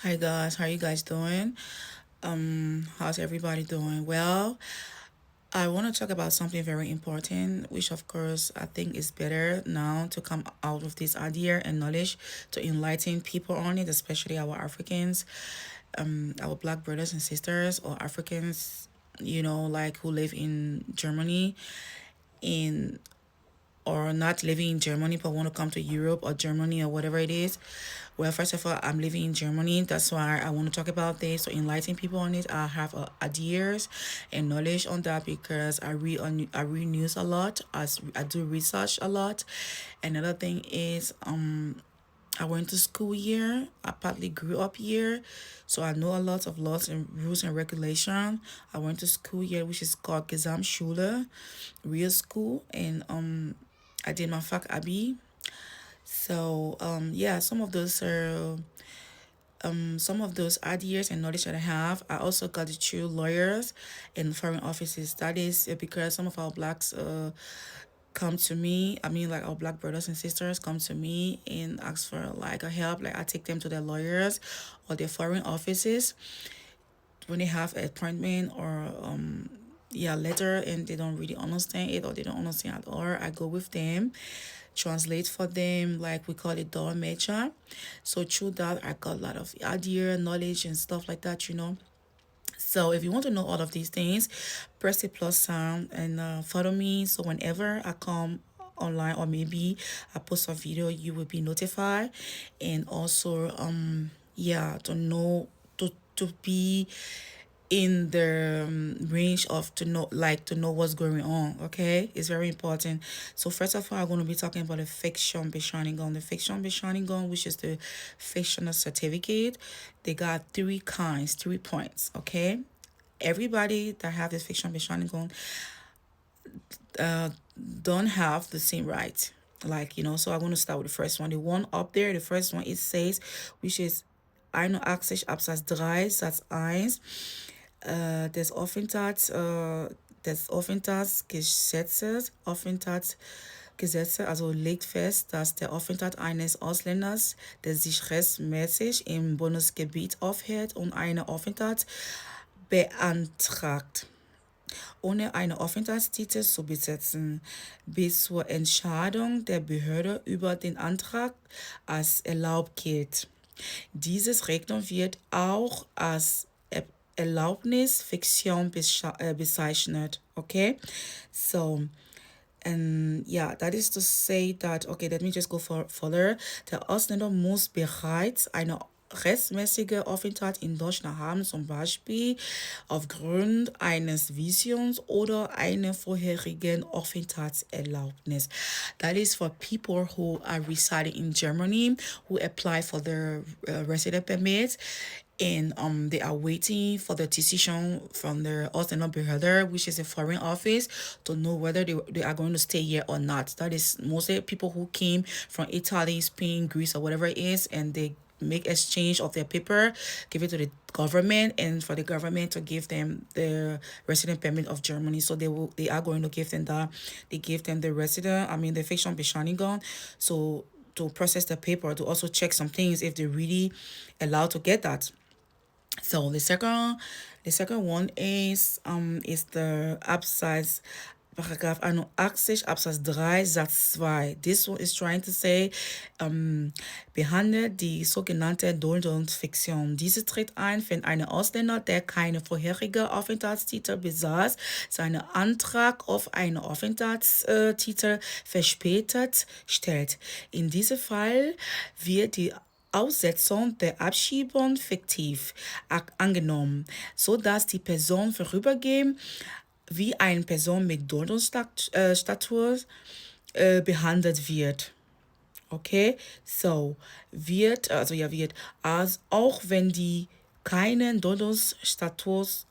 Hi guys, how you guys doing? How's everybody doing? Well, I want to talk about something very important, which of course I think is better now to come out with this idea and knowledge to enlighten people on it, especially our Africans, our black brothers and sisters or Africans, like who live in Germany, in or not living in Germany but want to come to Europe or Germany or whatever it is. Well, first of all, I'm living in Germany. That's why I want to talk about this. So enlighten people on it. I have ideas and knowledge on that because I read news a lot. As I do research a lot. Another thing is I went to school here. I partly grew up here, so I know a lot of laws and rules and regulation. I went to school here, which is called Gesamtschule, real school, and I did my fac abi. So yeah, some of those ideas and knowledge that I have, I also got it through lawyers and foreign offices. That is because some of our blacks come to me. I mean, like our black brothers and sisters come to me and ask for like a help. Like I take them to their lawyers or their foreign offices when they have an appointment or yeah letter and they don't really understand it or they don't understand at all. I go with them, translate for them, like we call it dolmetscher. So through that I got a lot of idea, knowledge and stuff like that. So if you want to know all of these things, press the plus sign and follow me. So whenever I come online or maybe I post a video, you will be notified. And also, yeah, to be in the range of to know what's going on. Okay, it's very important. So first of all, I'm going to be talking about the fiction bescheinigung. The fiction bescheinigung, which is the fictional certificate. They got three kinds, 3 points. Okay, everybody that have this fiction bescheinigung don't have the same right. Like, so I'm going to start with the first one. The one up there, the first one, it says, which is 81 Absatz 3 Satz 1 des Aufenthaltsgesetze, also legt fest, dass der Aufenthalt eines Ausländers, der sich rechtsmäßig im Bundesgebiet aufhält und einen Aufenthalt beantragt, ohne einen Aufenthaltstitel zu besitzen, bis zur Entscheidung der Behörde über den Antrag als erlaubt gilt. Dieses Regelung wird auch als Erlaubnis Fiktion bezeichnet. Okay, so and yeah, that is to say that, okay, let me just go further. Der Ausländer muss bereits eine rechtmäßige Aufenthalt in Deutschland haben, zum Beispiel aufgrund eines Visions oder einer vorherigen Aufenthaltserlaubnis. That is for people who are residing in Germany, who apply for their resident permit and they are waiting for the decision from the Ausländerbehörde, which is a foreign office, to know whether they are going to stay here or not. That is mostly people who came from Italy, Spain, Greece, or whatever it is, and they make exchange of their paper, give it to the government, and for the government to give them the resident permit of Germany. So they are going to give them that. They give them the resident, I mean the fiction bescheinigung. So to process the paper, to also check some things if they're really allowed to get that. So the second one is the Absatz Paragraph 81 Absatz 3 Satz 2. This one is trying to say, behandelt die sogenannte Duldungsfiktion. Diese tritt ein, wenn ein Ausländer, der keine vorherige Aufenthaltstitel besaß, seinen Antrag auf einen Aufenthaltstitel verspätet stellt. In diesem Fall wird die Aussetzung der Abschiebung fiktiv angenommen, sodass die Person vorübergehend wie eine Person mit Duldungsstatus behandelt wird. Okay, so als auch wenn die keinen Duldungsstatus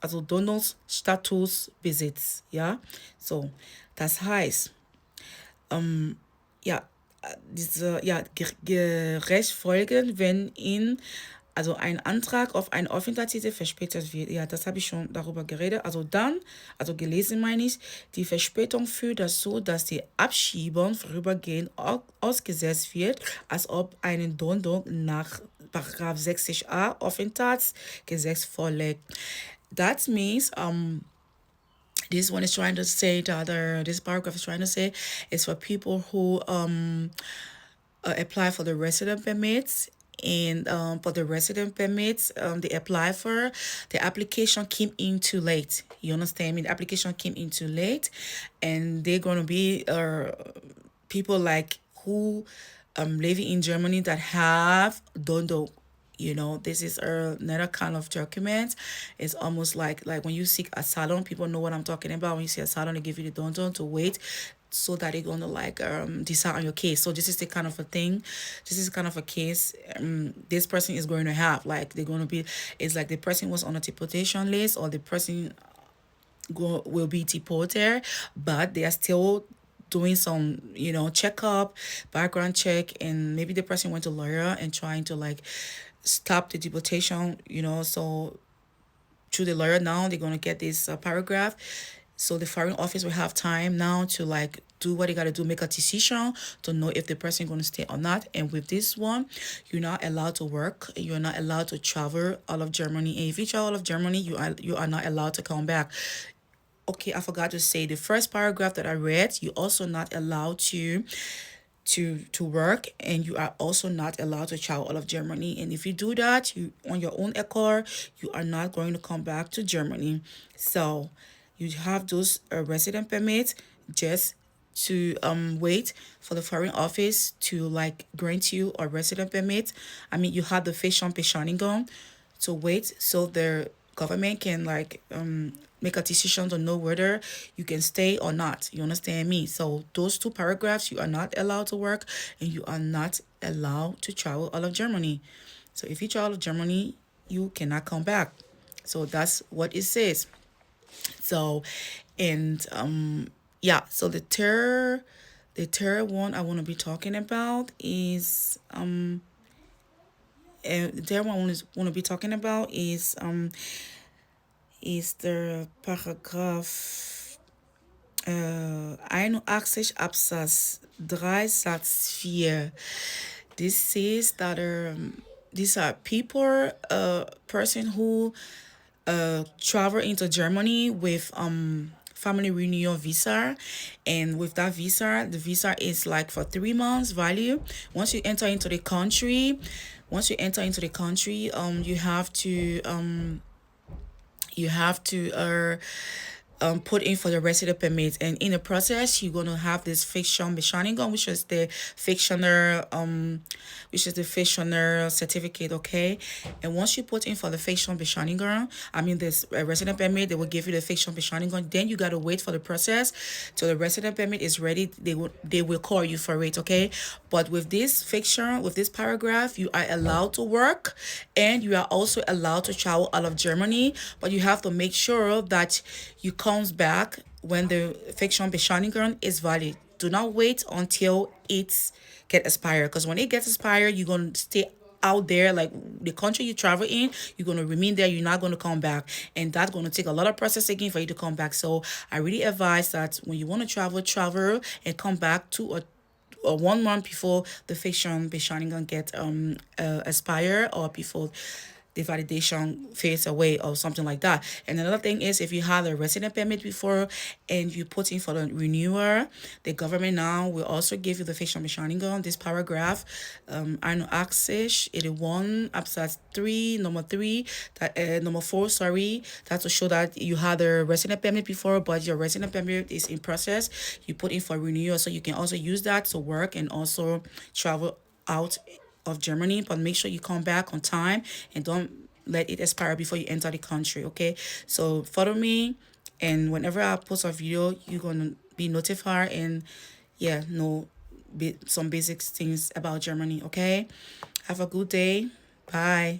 besitzt, ja, so, das heißt, ja, diese, ja, gerecht folgen, wenn ihn, also ein Antrag auf einen Aufenthaltstitel verspätet wird. Ja, das habe ich schon darüber geredet. Also gelesen meine ich, die Verspätung führt dazu, dass die Abschiebung vorübergehend ausgesetzt wird, als ob eine Duldung paragraaf 60a Aufenthaltsgesetz vorliegt. That means this one is trying to say that this paragraph is trying to say is for people who apply for the resident permits, and for the resident permits they apply for, the application came in too late. You understand me? The application came in too late, and they're going to be people like who living in Germany that have dondo. This is another kind of document. It's almost like when you seek asylum, people know what I'm talking about. When you see asylum, they give you the don't to wait so that they're gonna decide on your case. So this is the kind of a thing. This is kind of a case this person is going to have. Like they're gonna be. It's like the person was on a deportation list, or the person will be deported, but they are still doing some checkup, background check, and maybe the person went to lawyer and trying to stop the deportation. So through the lawyer now they're going to get this paragraph, so the foreign office will have time now to do what they got to do, make a decision to know if the person going to stay or not. And with this one, you're not allowed to work, you're not allowed to travel out of Germany, and if you travel out of Germany, you are not allowed to come back. Okay, I forgot to say the first paragraph that I read, you're also not allowed to work, and you are also not allowed to travel out of Germany. And if you do that, you on your own accord, you are not going to come back to Germany. So you have those resident permits just to wait for the foreign office to grant you a resident permit. I mean, you have the Feststellungsbescheinigung to wait so the government can make a decision to know whether you can stay or not. You understand me? So those two paragraphs, you are not allowed to work, and you are not allowed to travel out of Germany. So if you travel out of Germany, you cannot come back. So that's what it says. So, and yeah. So the third one I want to be talking about is the third one I want to be talking about is the paragraaf 81 Absatz 3 Satz 4. This says that these are people, person who travel into Germany with family renewal visa, and with that visa, the visa is for 3 months value. Once you enter into the country, you have to put in for the resident permit, and in the process you're gonna have this Feststellungsbescheinigung, which is the fictioner certificate, okay? And once you put in for the Feststellungsbescheinigung, I mean this resident permit, they will give you the Feststellungsbescheinigung. Then you gotta wait for the process till the resident permit is ready. They will call you for it, okay? But with this fiction, with this paragraph, you are allowed to work, and you are also allowed to travel out of Germany, but you have to make sure that you comes back when the Feststellungsbescheinigung is valid. Do not wait until it's get expired, because when it gets expired, you're gonna stay out there, like the country you travel in, you're gonna remain there, you're not gonna come back, and that's gonna take a lot of process again for you to come back. So I really advise that when you want to travel and come back to a 1 month before the Feststellungsbescheinigung get expire, or before the validation fades away or something like that. And another thing is, if you had a resident permit before and you put in for the renewal, the government now will also give you the Feststellungsbescheinigung. This paragraph, 81 Absatz 3, number 3, number 4, sorry, that's to show that you had a resident permit before, but your resident permit is in process. You put in for renewal, so you can also use that to work and also travel out of Germany, but make sure you come back on time and don't let it expire before you enter the country, okay? So follow me, and whenever I post a video, you're gonna be notified and yeah, know some basic things about Germany, okay? Have a good day. Bye.